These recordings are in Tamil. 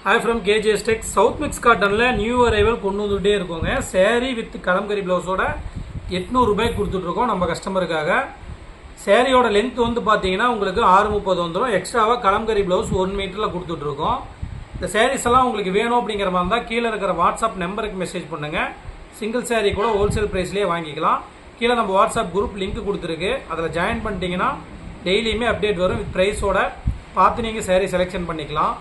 Hi from KJS Tech. South Mix Cotton new arrival கொண்டு வந்துட்டே இருக்கோங்க. saree வித் கலம்கரி ப்ளவுஸோட 800 ரூபாய் கொடுத்துட்டு இருக்கோம் நம்ம கஸ்டமருக்காக. சாரியோட லென்த் வந்து பாத்தீங்கன்னா உங்களுக்கு 630 வந்துரும். எக்ஸ்ட்ராவா கலம்கரி ப்ளவுஸ் 1 மீட்டர்ல கொடுத்துட்டு இருக்கோம். இந்த sarees எல்லாம் உங்களுக்கு வேணும் அப்படிங்கிற மாதிரி இருந்தா கீழ இருக்கிற வாட்ஸ்அப் நம்பருக்கு மெசேஜ் பண்ணுங்க. சிங்கிள் saree கூட ஹோல்சேல் பிரைஸ்லயே வாங்கிக்கலாம். கீழ நம்ம வாட்ஸ்அப் குரூப் லிங்க் கொடுத்திருக்கு. அதுல ஜாயின் பண்ணிட்டீங்கன்னா டெய்லியுமே அப்டேட் வரும் வித் பிரைஸோட பார்த்து நீங்க saree செலக்ஷன் பண்ணிக்கலாம்.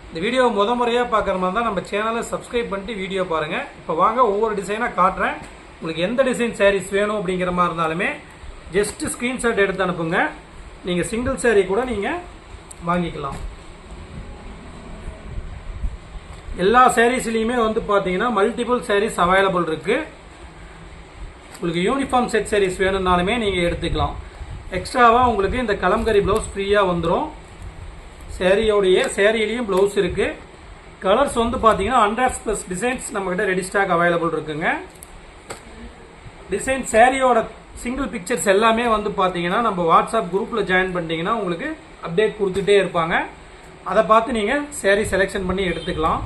இந்த வீடியோ முறையா பார்க்குற மாதிரி தான் நம்ம சேனலை சப்ஸ்கிரைப் பண்ணிட்டு வீடியோ பாருங்க. இப்போ வாங்க ஒவ்வொரு டிசைனாக காட்டுறேன். உங்களுக்கு எந்த டிசைன் சாரீஸ் வேணும் அப்படிங்கிற மாதிரி இருந்தாலுமே ஜஸ்ட் ஸ்க்ரீன்ஷாட் எடுத்து அனுப்புங்க. நீங்கள் சிங்கிள் சாரீ கூட நீங்கள் வாங்கிக்கலாம். எல்லா சாரீஸ்லையுமே வந்து பார்த்தீங்கன்னா மல்டிபிள் சாரீஸ் அவைலபிள் இருக்கு. உங்களுக்கு யூனிஃபார்ம் செட் சாரீஸ் வேணும்னாலுமே நீங்கள் எடுத்துக்கலாம். எக்ஸ்ட்ராவாக உங்களுக்கு இந்த கலம்கரி ப்ளவுஸ் ஃப்ரீயாக வந்துடும். சேரீலையும் ப்ளவுஸ் இருக்கு. கலர்ஸ் வந்து பாத்தீங்கன்னா 100+ டிசைன்ஸ் நம்ம கிட்ட ரெடி ஸ்டாக் அவைலபிள் இருக்குங்க. டிசைன் சேரீயோட சிங்கிள் பிக்சர்ஸ் எல்லாமே வந்து பாத்தீங்கன்னா நம்ம வாட்ஸ்அப் குரூப்ல ஜாயின் பண்ணிட்டீங்கன்னா உங்களுக்கு அப்டேட் கொடுத்துட்டே இருப்பாங்க. அதை பார்த்து நீங்க சேரீ செலக்ஷன் பண்ணி எடுத்துக்கலாம்.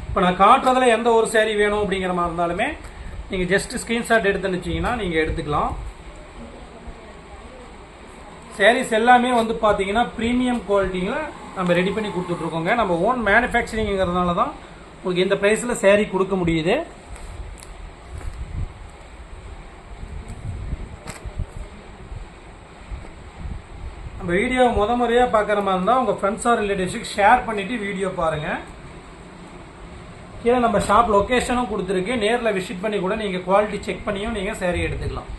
இப்போ நான் காட்டுறதுல எந்த ஒரு சேரீ வேணும் அப்படிங்கிற மாதிரி இருந்தாலுமே நீங்க ஜஸ்ட் ஸ்கிரீன்ஷாட் எடுத்து அனுப்பிச்சீங்கன்னா நீங்க எடுத்துக்கலாம். சாரீஸ் எல்லாமே வந்து பாத்தீங்கன்னா பிரீமியம் குவாலிட்டியில நம்ம ரெடி பண்ணி கொடுத்துட்டு இருக்கோங்க. நம்ம ஓன் மேனுஃபேக்சரிங்கிறதுனால தான் உங்களுக்கு இந்த பிரைஸ்ல சாரீ கொடுக்க முடியுது. நம்ம வீடியோ முறையா பார்க்குற மாதிரி இருந்தால் உங்க ஃப்ரெண்ட்ஸ் ஆர் ரிலேட்டிவ்ஸுக்கு ஷேர் பண்ணிட்டு வீடியோ பாருங்க. கீழே நம்ம ஷாப் லொகேஷனும் கொடுத்துருக்கு. நேரில் விசிட் பண்ணி கூட நீங்க குவாலிட்டி செக் பண்ணியும் நீங்க சாரீ எடுத்துக்கலாம்.